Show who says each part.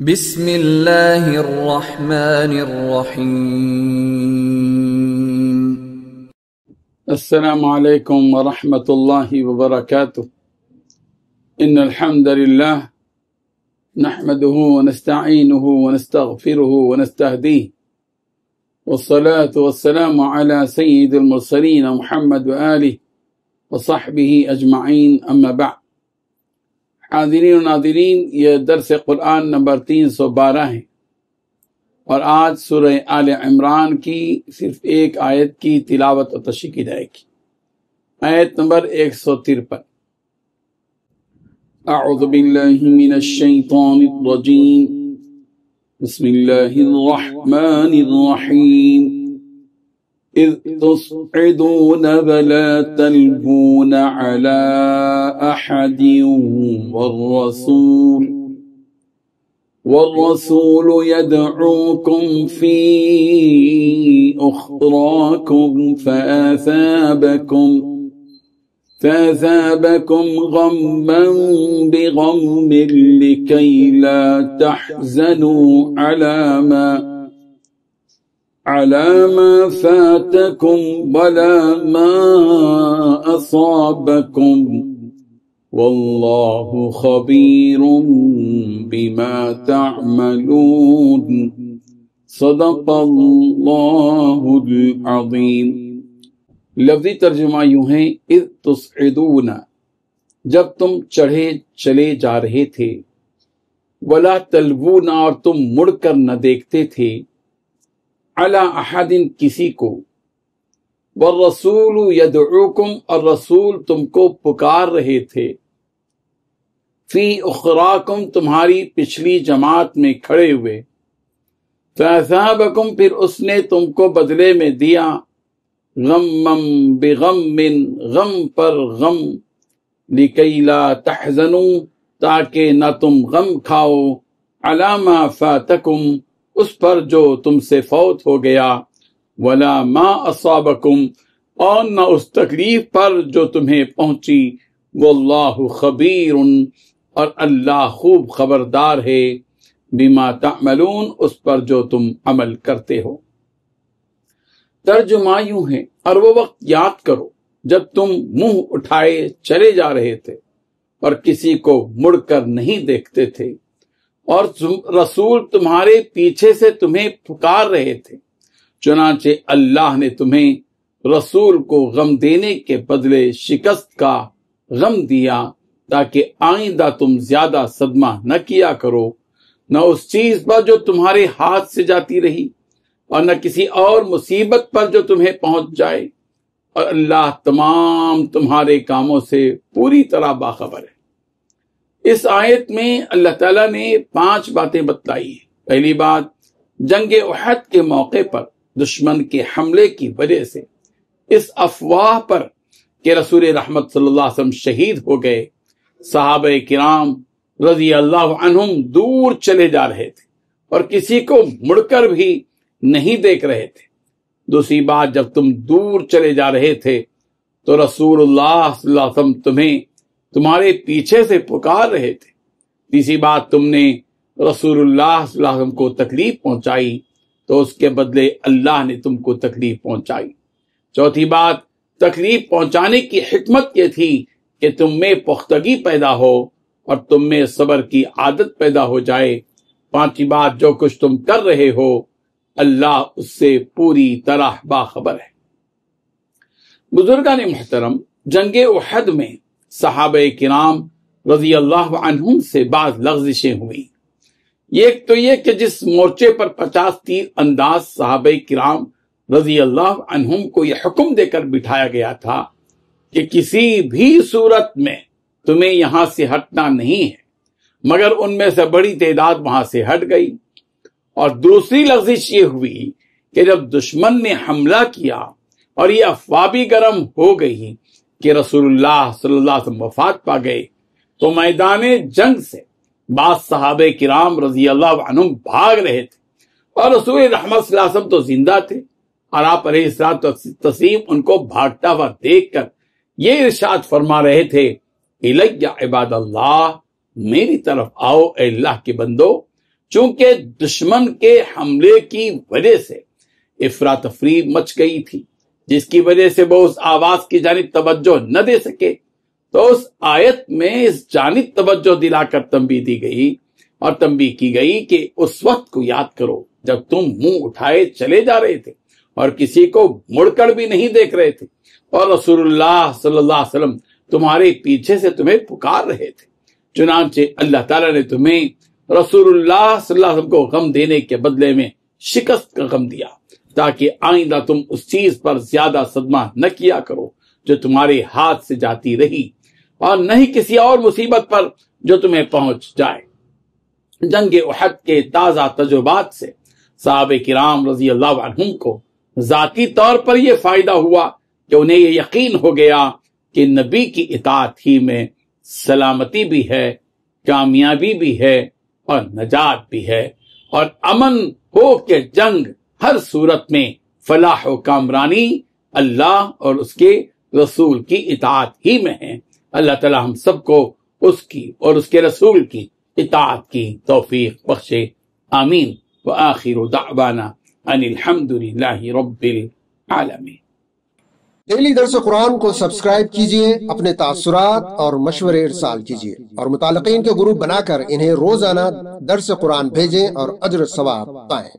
Speaker 1: بسم اللہ الرحمن الرحیم۔
Speaker 2: السلام علیکم ورحمۃ اللہ وبرکاتہ۔ ان الحمد للہ نحمده ونستعینه ونستغفره ونستهدیه والصلاة والسلام على سید المرسلین محمد وآلہ وصحبہ اجمعین، اما بعد۔ حاضرین و ناظرین، یہ درس قرآن نمبر 312 ہے اور آج سورہ آل عمران کی صرف ایک آیت کی تلاوت و تشریح کی جائے گی۔ آیت نمبر 153۔ اعوذ باللہ من الشیطان الرجیم، بسم اللہ الرحمن الرحیم۔ اذ تصعدون ولا تلوون على احد والرسول يدعوكم في اخراكم فأثابكم غما بغم لكي لا تحزنوا على ما فاتكم ولا ما أصابكم والله خبير بما تعملون، صدق اللہ العظیم۔ لفظی ترجمہ یوں ہے، اذ تصعدون، جب تم چڑھے چلے جا رہے تھے، ولا تلوون، اور تم مڑ کر نہ دیکھتے تھے، علی احد، کسی کو، والرسول یدعوکم، اور رسول تم کو پکار رہے تھے، فی اخراکم، تمہاری پچھلی جماعت میں کھڑے ہوئے، فاثابکم، پھر اس نے تم کو بدلے میں دیا، غمم بغم، غم پر غم، لکی لا تحزنوا، تاکہ نہ تم غم کھاؤ، علی ما فاتکم، اس پر جو تم سے فوت ہو گیا، ولا ما اصابکم، اور نہ اس تکلیف پر جو تمہیں پہنچی، واللہ خبیر، اور اللہ خوب خبردار ہے، بما تعملون، اس پر جو تم عمل کرتے ہو۔ ترجمہ یوں ہے، اور وہ وقت یاد کرو جب تم منہ اٹھائے چلے جا رہے تھے اور کسی کو مڑ کر نہیں دیکھتے تھے، اور رسول تمہارے پیچھے سے تمہیں پکار رہے تھے، چنانچہ اللہ نے تمہیں رسول کو غم دینے کے بدلے شکست کا غم دیا، تاکہ آئندہ تم زیادہ صدمہ نہ کیا کرو، نہ اس چیز پر جو تمہارے ہاتھ سے جاتی رہی، اور نہ کسی اور مصیبت پر جو تمہیں پہنچ جائے، اور اللہ تمام تمہارے کاموں سے پوری طرح باخبر ہے۔ اس آیت میں اللہ تعالیٰ نے 5 باتیں بتلائی ہیں۔ پہلی بات، جنگ احد کے موقع پر دشمن کے حملے کی وجہ سے اس افواہ پر کہ رسول رحمت صلی اللہ علیہ وسلم شہید ہو گئے، صحابہ کرام رضی اللہ عنہم دور چلے جا رہے تھے اور کسی کو مڑ کر بھی نہیں دیکھ رہے تھے۔ دوسری بات، جب تم دور چلے جا رہے تھے تو رسول اللہ صلی اللہ علیہ وسلم تمہیں تمہارے پیچھے سے پکار رہے تھے۔ تیسری بات، تم نے رسول اللہ صلی اللہ علیہ وسلم کو تکلیف پہنچائی تو اس کے بدلے اللہ نے تم کو تکلیف پہنچائی۔ چوتھی بات، تکلیف پہنچانے کی حکمت یہ تھی کہ تم میں پختگی پیدا ہو اور تم میں صبر کی عادت پیدا ہو جائے۔ پانچویں بات، جو کچھ تم کر رہے ہو اللہ اس سے پوری طرح باخبر ہے۔ بزرگان محترم، جنگ احد میں صحابہ کرام رضی اللہ عنہم سے بعض لغزشیں ہوئی۔ ایک تو یہ کہ جس مورچے پر 50 تیر انداز صحابہ کرام رضی اللہ عنہم کو یہ حکم دے کر بٹھایا گیا تھا کہ کسی بھی صورت میں تمہیں یہاں سے ہٹنا نہیں ہے، مگر ان میں سے بڑی تعداد وہاں سے ہٹ گئی۔ اور دوسری لغزش یہ ہوئی کہ جب دشمن نے حملہ کیا اور یہ افواہ بھی گرم ہو گئی کہ رسول اللہ صلی اللہ علیہ وسلم وفات پا گئے، تو میدان جنگ سے بعض صحابہ کرام رضی اللہ عنہم بھاگ رہے تھے، اور رسول رحمت صلی اللہ علیہ وسلم تو زندہ تھے، اور آپ علیہ الصلوۃ والتسلیم ان کو بھاگتا ہوا دیکھ کر یہ ارشاد فرما رہے تھے، الیہ عباد اللہ، میری طرف آؤ اے اللہ کے بندو، چونکہ دشمن کے حملے کی وجہ سے افراتفری مچ گئی تھی، جس کی وجہ سے وہ اس آواز کی جانب توجہ نہ دے سکے، تو اس آیت میں اس جانب توجہ دلا کر تنبیہ دی گئی اور تنبیہ کی گئی کہ اس وقت کو یاد کرو جب تم منہ اٹھائے چلے جا رہے تھے اور کسی کو مڑ کر بھی نہیں دیکھ رہے تھے، اور رسول اللہ صلی اللہ علیہ وسلم تمہارے پیچھے سے تمہیں پکار رہے تھے۔ چنانچہ اللہ تعالیٰ نے تمہیں رسول اللہ صلی اللہ علیہ وسلم کو غم دینے کے بدلے میں شکست کا غم دیا، تاکہ آئندہ تم اس چیز پر زیادہ صدمہ نہ کیا کرو جو تمہارے ہاتھ سے جاتی رہی، اور نہ ہی کسی اور مصیبت پر جو تمہیں پہنچ جائے۔ جنگ احد کے تازہ تجربات سے صحابہ کرام رضی اللہ عنہم کو ذاتی طور پر یہ فائدہ ہوا کہ انہیں یہ یقین ہو گیا کہ نبی کی اطاعت ہی میں سلامتی بھی ہے، کامیابی بھی ہے اور نجات بھی ہے، اور امن ہو کہ جنگ ہر صورت میں فلاح و کامرانی اللہ اور اس کے رسول کی اطاعت ہی میں ہے۔ اللہ تعالی ہم سب کو اس کی اور اس کے رسول کی اطاعت کی توفیق بخشے، آمین۔ وآخر دعوانا ان الحمد للہ رب العالمین۔
Speaker 3: ڈیلی درس قرآن کو سبسکرائب کیجئے، اپنے تاثرات اور مشورے ارسال کیجئے، اور متعلقین کے گروپ بنا کر انہیں روزانہ درس قرآن بھیجیں اور اجر ثواب پائیں۔